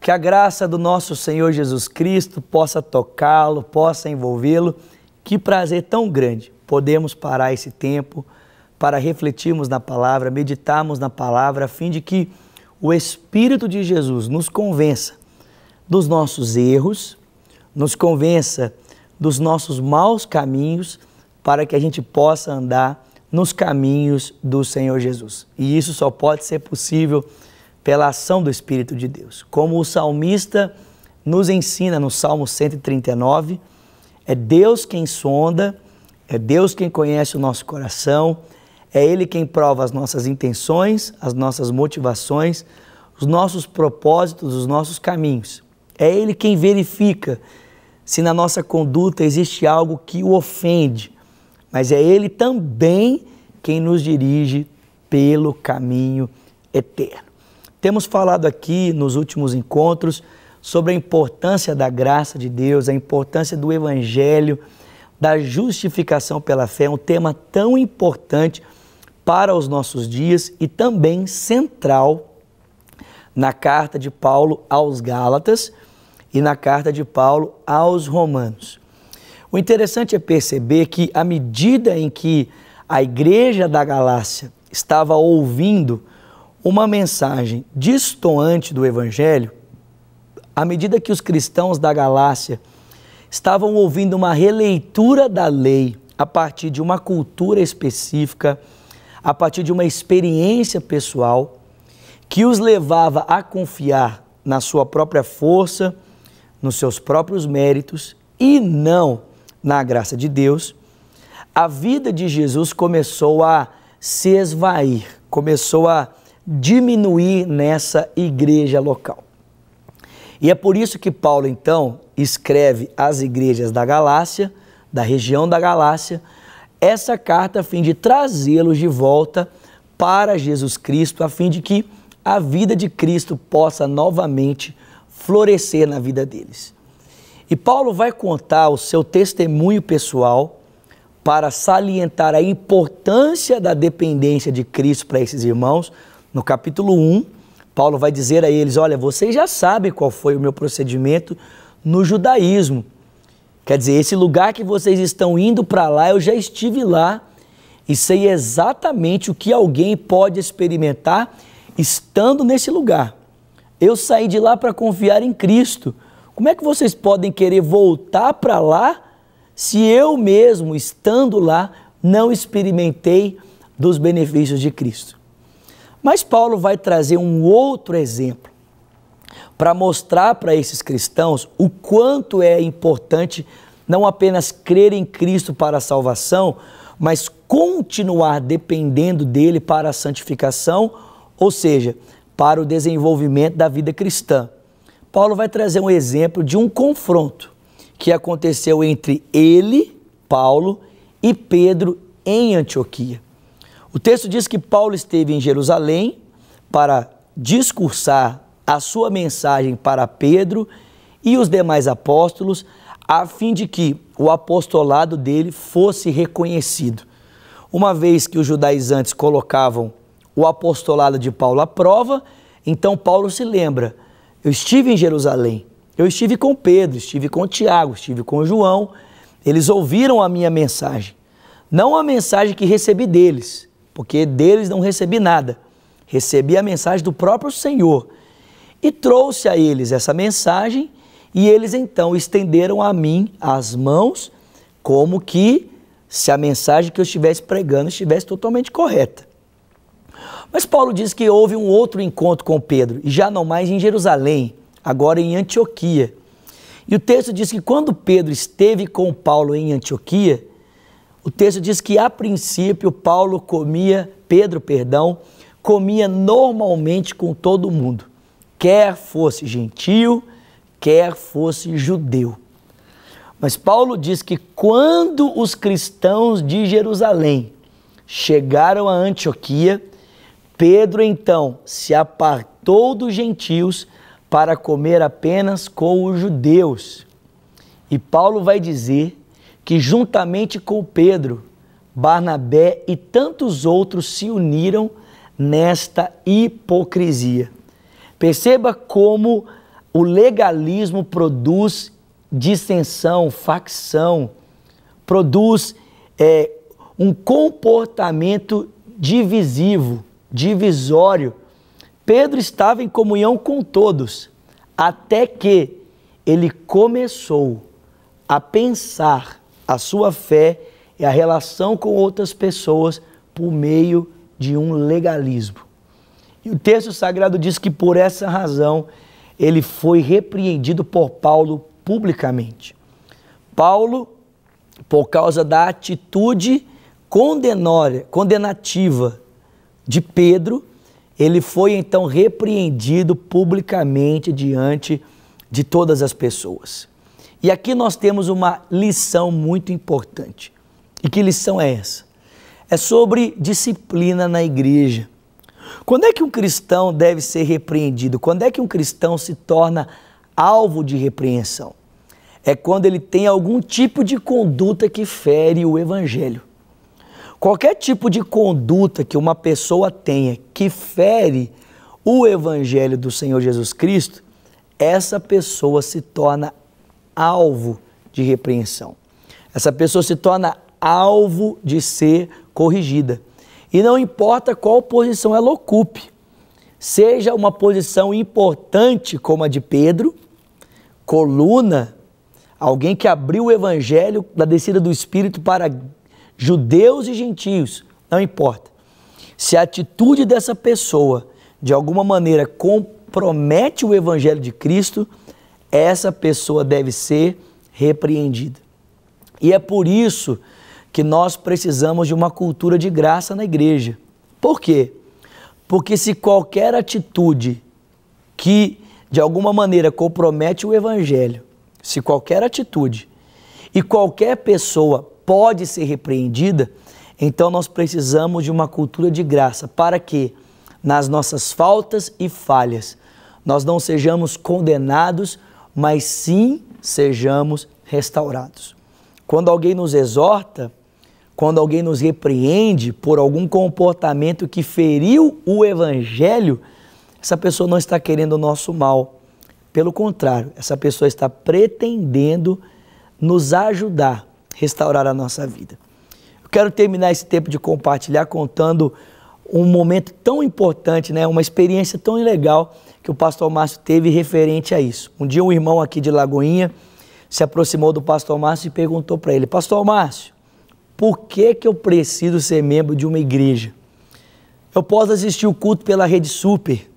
Que a graça do nosso Senhor Jesus Cristo possa tocá-lo, possa envolvê-lo. Que prazer tão grande podemos parar esse tempo para refletirmos na palavra, meditarmos na palavra, a fim de que o Espírito de Jesus nos convença dos nossos erros, nos convença dos nossos maus caminhos, para que a gente possa andar nos caminhos do Senhor Jesus. E isso só pode ser possível pela ação do Espírito de Deus. Como o salmista nos ensina no Salmo 139, é Deus quem sonda, é Deus quem conhece o nosso coração, é Ele quem prova as nossas intenções, as nossas motivações, os nossos propósitos, os nossos caminhos. É Ele quem verifica se na nossa conduta existe algo que o ofende, mas é Ele também quem nos dirige pelo caminho eterno. Temos falado aqui nos últimos encontros sobre a importância da graça de Deus, a importância do Evangelho, da justificação pela fé, um tema tão importante para os nossos dias e também central na carta de Paulo aos Gálatas e na carta de Paulo aos Romanos. O interessante é perceber que à medida em que a igreja da Galácia estava ouvindo uma mensagem destoante do Evangelho, à medida que os cristãos da Galácia estavam ouvindo uma releitura da lei a partir de uma cultura específica, a partir de uma experiência pessoal, que os levava a confiar na sua própria força, nos seus próprios méritos e não na graça de Deus, a vida de Jesus começou a se esvair, começou a diminuir nessa igreja local. E é por isso que Paulo, então, escreve às igrejas da Galácia, da região da Galácia, essa carta a fim de trazê-los de volta para Jesus Cristo, a fim de que a vida de Cristo possa novamente florescer na vida deles. E Paulo vai contar o seu testemunho pessoal para salientar a importância da dependência de Cristo para esses irmãos. No capítulo 1, Paulo vai dizer a eles, olha, vocês já sabem qual foi o meu procedimento no judaísmo. Quer dizer, esse lugar que vocês estão indo para lá, eu já estive lá e sei exatamente o que alguém pode experimentar estando nesse lugar. Eu saí de lá para confiar em Cristo. Como é que vocês podem querer voltar para lá se eu mesmo, estando lá, não experimentei dos benefícios de Cristo? Mas Paulo vai trazer um outro exemplo para mostrar para esses cristãos o quanto é importante não apenas crer em Cristo para a salvação, mas continuar dependendo dele para a santificação, ou seja, para o desenvolvimento da vida cristã. Paulo vai trazer um exemplo de um confronto que aconteceu entre ele, Paulo, e Pedro em Antioquia. O texto diz que Paulo esteve em Jerusalém para discursar a sua mensagem para Pedro e os demais apóstolos, a fim de que o apostolado dele fosse reconhecido. Uma vez que os judaizantes colocavam o apostolado de Paulo à prova, então Paulo se lembra, eu estive em Jerusalém, eu estive com Pedro, estive com Tiago, estive com João, eles ouviram a minha mensagem, não a mensagem que recebi deles, porque deles não recebi nada, recebi a mensagem do próprio Senhor e trouxe a eles essa mensagem e eles então estenderam a mim as mãos como que se a mensagem que eu estivesse pregando estivesse totalmente correta. Mas Paulo diz que houve um outro encontro com Pedro, e já não mais em Jerusalém, agora em Antioquia. E o texto diz que quando Pedro esteve com Paulo em Antioquia, o texto diz que a princípio Pedro comia normalmente com todo mundo, quer fosse gentio, quer fosse judeu. Mas Paulo diz que quando os cristãos de Jerusalém chegaram a Antioquia, Pedro então se apartou dos gentios para comer apenas com os judeus. E Paulo vai dizer que juntamente com Pedro, Barnabé e tantos outros se uniram nesta hipocrisia. Perceba como o legalismo produz dissensão, facção, produz um comportamento divisivo, divisório. Pedro estava em comunhão com todos, até que ele começou a pensar a sua fé e a relação com outras pessoas por meio de um legalismo. E o texto sagrado diz que por essa razão ele foi repreendido por Paulo publicamente. Paulo, por causa da atitude condenativa de Pedro, ele foi então repreendido publicamente diante de todas as pessoas. E aqui nós temos uma lição muito importante. E que lição é essa? É sobre disciplina na igreja. Quando é que um cristão deve ser repreendido? Quando é que um cristão se torna alvo de repreensão? É quando ele tem algum tipo de conduta que fere o evangelho. Qualquer tipo de conduta que uma pessoa tenha que fere o evangelho do Senhor Jesus Cristo, essa pessoa se torna alvo de repreensão. Essa pessoa se torna alvo de ser corrigida. E não importa qual posição ela ocupe, seja uma posição importante como a de Pedro, coluna, alguém que abriu o evangelho da descida do Espírito para judeus e gentios, não importa. Se a atitude dessa pessoa, de alguma maneira, compromete o evangelho de Cristo, essa pessoa deve ser repreendida. E é por isso que nós precisamos de uma cultura de graça na igreja. Por quê? Porque se qualquer atitude que, de alguma maneira, compromete o evangelho, se qualquer atitude e qualquer pessoa pode ser repreendida, então nós precisamos de uma cultura de graça para que, nas nossas faltas e falhas, nós não sejamos condenados, mas sim sejamos restaurados. Quando alguém nos exorta, quando alguém nos repreende por algum comportamento que feriu o evangelho, essa pessoa não está querendo o nosso mal. Pelo contrário, essa pessoa está pretendendo nos ajudar a restaurar a nossa vida. Eu quero terminar esse tempo de compartilhar contando um momento tão importante, né? Uma experiência tão legal que o pastor Márcio teve referente a isso. Um dia um irmão aqui de Lagoinha se aproximou do pastor Márcio e perguntou para ele: Pastor Márcio, por que eu preciso ser membro de uma igreja? Eu posso assistir o culto pela Rede Super,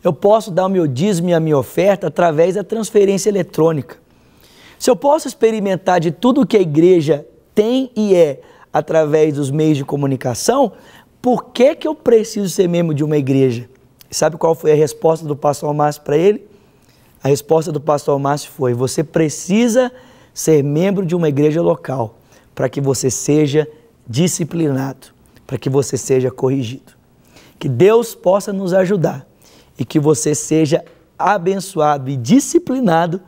eu posso dar o meu dízimo e a minha oferta através da transferência eletrônica. Se eu posso experimentar de tudo que a igreja tem e é através dos meios de comunicação, por que eu preciso ser membro de uma igreja? E sabe qual foi a resposta do pastor Márcio para ele? A resposta do pastor Márcio foi: você precisa ser membro de uma igreja local para que você seja disciplinado, para que você seja corrigido. Que Deus possa nos ajudar e que você seja abençoado e disciplinado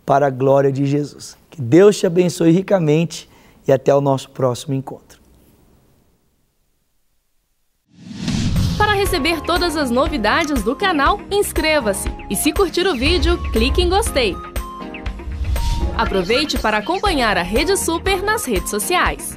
para a glória de Jesus. Que Deus te abençoe ricamente e até o nosso próximo encontro. Para receber todas as novidades do canal, inscreva-se e, se curtir o vídeo, clique em gostei. Aproveite para acompanhar a Rede Super nas redes sociais.